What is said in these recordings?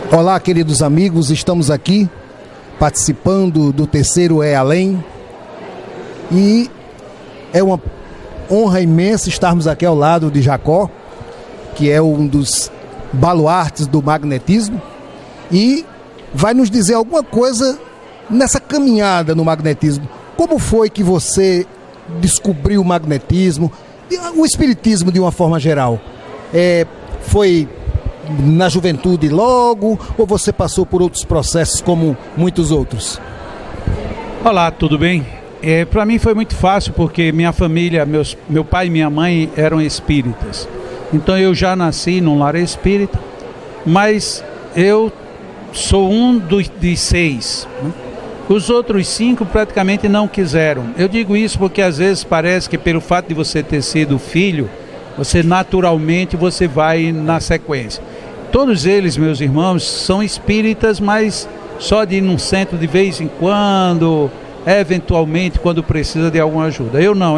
Olá, queridos amigos, estamos aqui participando do terceiro É Além e é uma honra imensa estarmos aqui ao lado de Jacó, que é um dos baluartes do magnetismo e vai nos dizer alguma coisa nessa caminhada no magnetismo. Como foi que você descobriu o magnetismo, o espiritismo de uma forma geral? Foi na juventude logo, ou você passou por outros processos como muitos outros? Olá, tudo bem? Para mim foi muito fácil porque minha família, meu pai e minha mãe eram espíritas. Então eu já nasci num lar espírita, mas eu sou um de 6. Né? Os outros 5 praticamente não quiseram. Eu digo isso porque às vezes parece que pelo fato de você ter sido filho, você naturalmente vai na sequência. Todos eles, meus irmãos, são espíritas, mas só de ir num centro de vez em quando, eventualmente quando precisa de alguma ajuda. Eu não,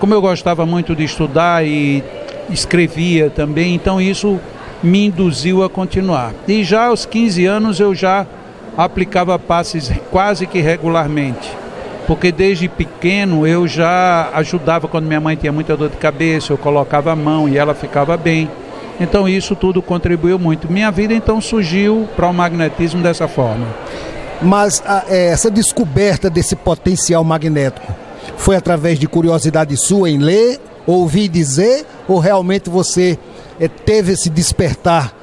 como eu gostava muito de estudar e escrevia também, então isso me induziu a continuar. E já aos 15 anos eu já aplicava passes quase que regularmente, porque desde pequeno eu já ajudava quando minha mãe tinha muita dor de cabeça, eu colocava a mão e ela ficava bem. Então isso tudo contribuiu muito. Minha vida então surgiu para o magnetismo dessa forma. Mas essa descoberta desse potencial magnético foi através de curiosidade sua em ler, ouvir dizer, ou realmente você teve esse despertar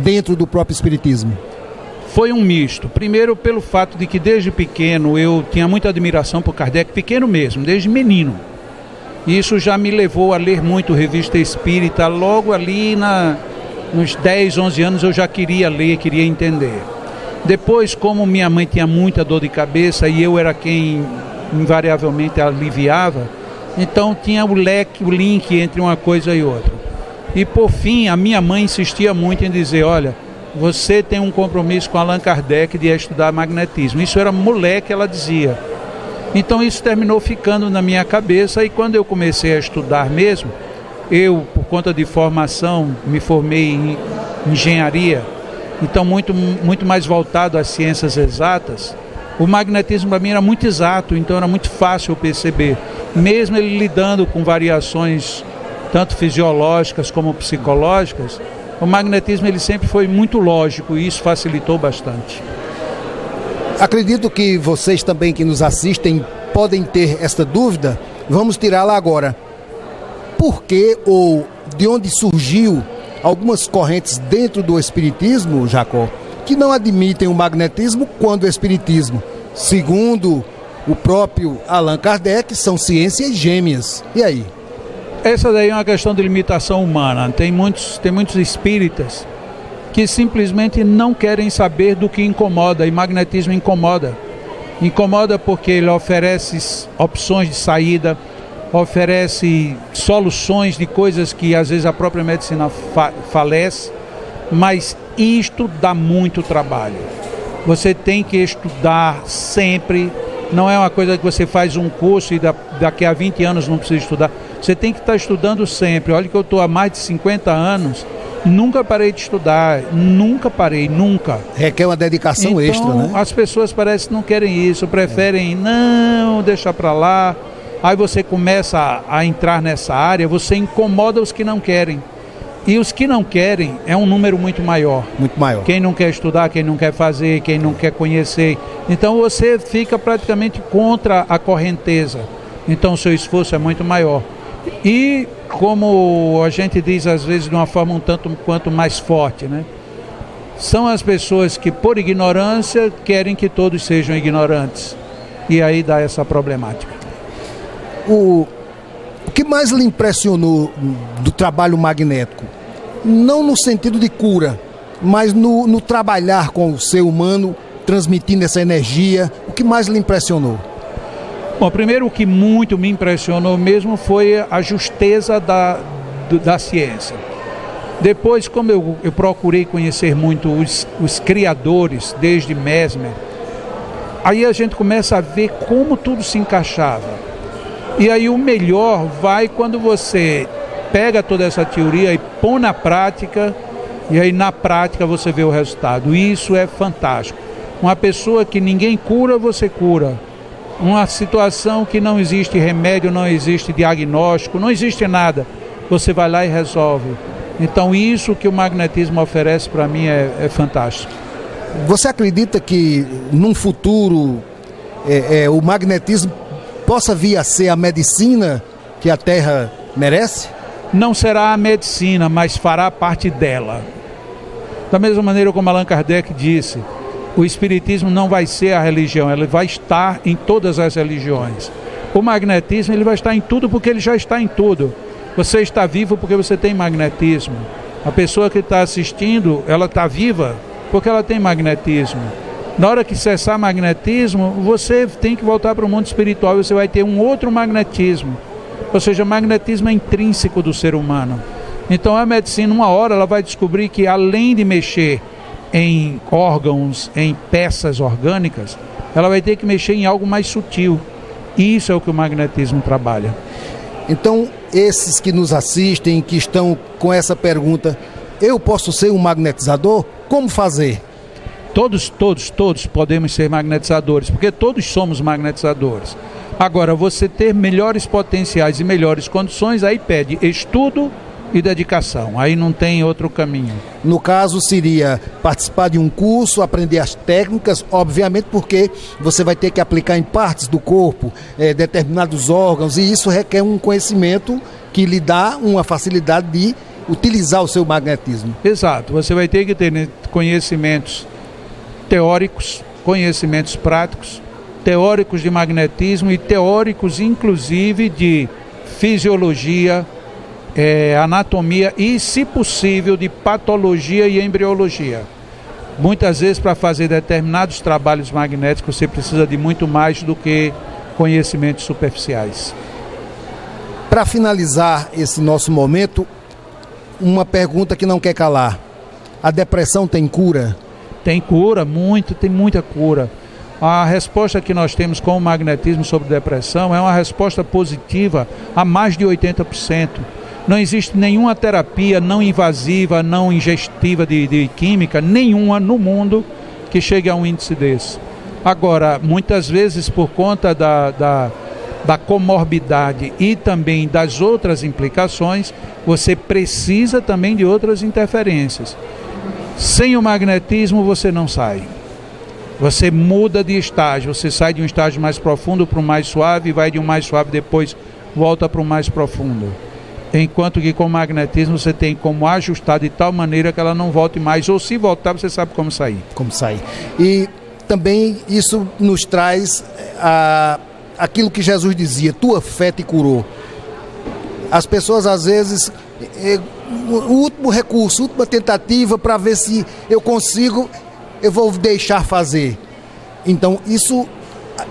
dentro do próprio espiritismo? Foi um misto. Primeiro pelo fato de que desde pequeno eu tinha muita admiração por Kardec, pequeno mesmo, desde menino. Isso já me levou a ler muito revista espírita. Logo ali nos 10, 11 anos eu já queria ler, queria entender. Depois, como minha mãe tinha muita dor de cabeça e eu era quem invariavelmente aliviava, então tinha o link entre uma coisa e outra. E por fim, a minha mãe insistia muito em dizer, olha, você tem um compromisso com Allan Kardec de estudar magnetismo. Isso era moleque, ela dizia. Então isso terminou ficando na minha cabeça e quando eu comecei a estudar mesmo, eu, por conta de formação, me formei em engenharia, então muito mais voltado às ciências exatas, o magnetismo para mim era muito exato, então era muito fácil perceber. Mesmo ele lidando com variações tanto fisiológicas como psicológicas, o magnetismo ele sempre foi muito lógico e isso facilitou bastante. Acredito que vocês também que nos assistem podem ter esta dúvida, vamos tirá-la agora. Por que ou de onde surgiu algumas correntes dentro do espiritismo, Jacó, que não admitem o magnetismo quando o espiritismo, segundo o próprio Allan Kardec, são ciências gêmeas? E aí? Essa daí é uma questão de limitação humana. Tem muitos espíritas que simplesmente não querem saber do que incomoda, e magnetismo incomoda. Incomoda porque ele oferece opções de saída, oferece soluções de coisas que às vezes a própria medicina falece, mas isto dá muito trabalho. Você tem que estudar sempre, não é uma coisa que você faz um curso e daqui a 20 anos não precisa estudar. Você tem que estar estudando sempre. Olha que eu estou há mais de 50 anos, nunca parei de estudar, nunca parei, nunca. Requer uma dedicação então, extra, né? As pessoas parecem que não querem isso, preferem não, deixar para lá. Aí você começa a entrar nessa área, você incomoda os que não querem. E os que não querem é um número muito maior. Muito maior. Quem não quer estudar, quem não quer fazer, quem não quer conhecer. Então você fica praticamente contra a correnteza. Então o seu esforço é muito maior. E como a gente diz às vezes de uma forma um tanto quanto mais forte, né? São as pessoas que por ignorância querem que todos sejam ignorantes. E aí dá essa problemática. O que mais lhe impressionou do trabalho magnético? Não no sentido de cura, mas no trabalhar com o ser humano, transmitindo essa energia, o que mais lhe impressionou? Bom, primeiro o que muito me impressionou mesmo foi a justeza da ciência. Depois, como eu procurei conhecer muito os criadores, desde Mesmer, aí a gente começa a ver como tudo se encaixava. E aí o melhor vai quando você pega toda essa teoria e põe na prática E aí na prática você vê o resultado. Isso é fantástico. Uma pessoa que ninguém cura, você cura. Uma situação que não existe remédio, não existe diagnóstico, não existe nada. Você vai lá e resolve. Então isso que o magnetismo oferece para mim é fantástico. Você acredita que num futuro o magnetismo possa vir a ser a medicina que a Terra merece? Não será a medicina, mas fará parte dela. Da mesma maneira como Allan Kardec disse, o espiritismo não vai ser a religião, ele vai estar em todas as religiões. O magnetismo ele vai estar em tudo porque ele já está em tudo. Você está vivo porque você tem magnetismo. A pessoa que está assistindo, ela está viva porque ela tem magnetismo. Na hora que cessar magnetismo, você tem que voltar para o mundo espiritual e você vai ter um outro magnetismo. Ou seja, magnetismo é intrínseco do ser humano. Então a medicina, uma hora, ela vai descobrir que além de mexer em órgãos, em peças orgânicas, ela vai ter que mexer em algo mais sutil. Isso é o que o magnetismo trabalha. Então, esses que nos assistem, que estão com essa pergunta, eu posso ser um magnetizador? Como fazer? Todos podemos ser magnetizadores, porque todos somos magnetizadores. Agora, você ter melhores potenciais e melhores condições, aí pede estudo e dedicação. Aí não tem outro caminho. No caso, seria participar de um curso, aprender as técnicas, obviamente porque você vai ter que aplicar em partes do corpo, determinados órgãos, e isso requer um conhecimento que lhe dá uma facilidade de utilizar o seu magnetismo. Exato, você vai ter que ter conhecimentos teóricos, conhecimentos práticos, teóricos de magnetismo e teóricos inclusive de fisiologia, anatomia e, se possível, de patologia e embriologia. Muitas vezes, para fazer determinados trabalhos magnéticos, você precisa de muito mais do que conhecimentos superficiais. Para finalizar esse nosso momento, uma pergunta que não quer calar. A depressão tem cura? Tem cura, tem muita cura. A resposta que nós temos com o magnetismo sobre depressão é uma resposta positiva a mais de 80%. Não existe nenhuma terapia não invasiva, não ingestiva de química, nenhuma no mundo que chegue a um índice desse. Agora, muitas vezes por conta da comorbidade e também das outras implicações, você precisa também de outras interferências. Sem o magnetismo você não sai. Você muda de estágio, você sai de um estágio mais profundo para um mais suave, vai de um mais suave depois volta para um mais profundo. Enquanto que com o magnetismo você tem como ajustar de tal maneira que ela não volte mais, ou se voltar você sabe como sair. Como sair. E também isso nos traz aquilo que Jesus dizia, tua fé te curou. As pessoas às vezes, o último recurso, a última tentativa para ver se eu consigo, eu vou deixar fazer. Então isso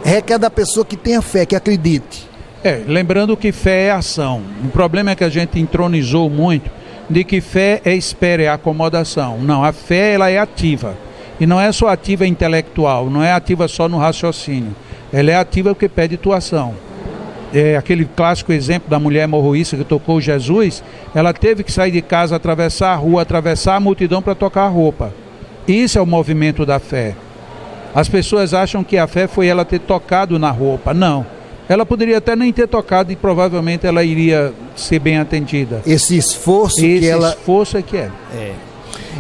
requer da pessoa que tenha fé, que acredite. Lembrando que fé é ação. O problema é que a gente entronizou muito de que fé é espera, é acomodação. Não, a fé ela é ativa. E não é só ativa intelectual, não é ativa só no raciocínio. Ela é ativa porque pede tua ação. Aquele clássico exemplo da mulher hemorroísta que tocou Jesus, ela teve que sair de casa, atravessar a rua, atravessar a multidão para tocar a roupa. Isso é o movimento da fé. As pessoas acham que a fé foi ela ter tocado na roupa. Não. Ela poderia até nem ter tocado e provavelmente ela iria ser bem atendida. Esse esforço que ela... Esse esforço é que é.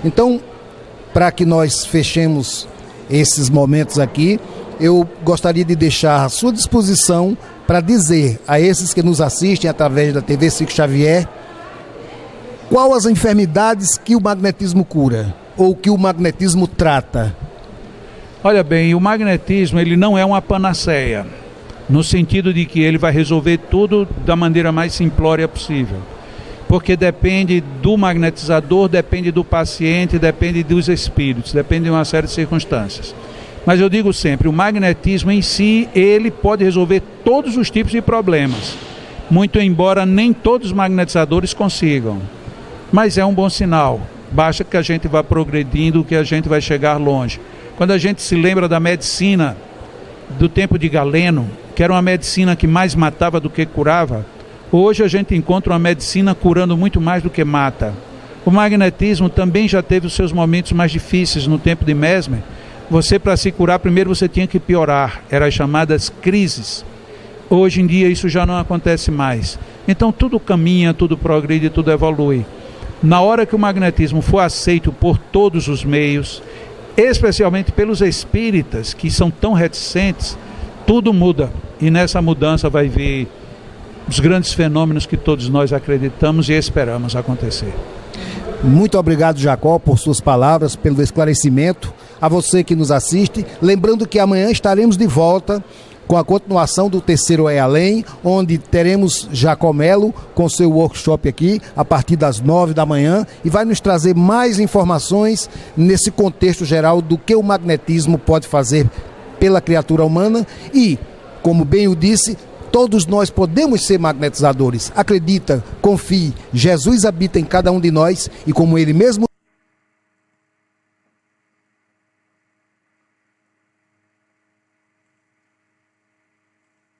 Então, para que nós fechemos esses momentos aqui, eu gostaria de deixar à sua disposição para dizer a esses que nos assistem através da TV Chico Xavier qual as enfermidades que o magnetismo cura ou que o magnetismo trata. Olha bem, o magnetismo ele não é uma panaceia, no sentido de que ele vai resolver tudo da maneira mais simplória possível. Porque depende do magnetizador, depende do paciente, depende dos espíritos, depende de uma série de circunstâncias. Mas eu digo sempre, o magnetismo em si, ele pode resolver todos os tipos de problemas. Muito embora nem todos os magnetizadores consigam. Mas é um bom sinal. Basta que a gente vá progredindo, que a gente vai chegar longe. Quando a gente se lembra da medicina do tempo de Galeno, que era uma medicina que mais matava do que curava, hoje a gente encontra uma medicina curando muito mais do que mata. O magnetismo também já teve os seus momentos mais difíceis no tempo de Mesmer. Você, para se curar, primeiro você tinha que piorar, eram as chamadas crises. Hoje em dia isso já não acontece mais. Então tudo caminha, tudo progride, tudo evolui. Na hora que o magnetismo for aceito por todos os meios, especialmente pelos espíritas, que são tão reticentes, tudo muda. E nessa mudança vai vir os grandes fenômenos que todos nós acreditamos e esperamos acontecer. Muito obrigado, Jacó, por suas palavras, pelo esclarecimento. A você que nos assiste, lembrando que amanhã estaremos de volta com a continuação do Terceiro é Além, onde teremos Jacó Melo com seu workshop aqui a partir das 9 da manhã e vai nos trazer mais informações nesse contexto geral do que o magnetismo pode fazer pela criatura humana e, como bem o disse, todos nós podemos ser magnetizadores. Acredita, confie, Jesus habita em cada um de nós e, como ele mesmo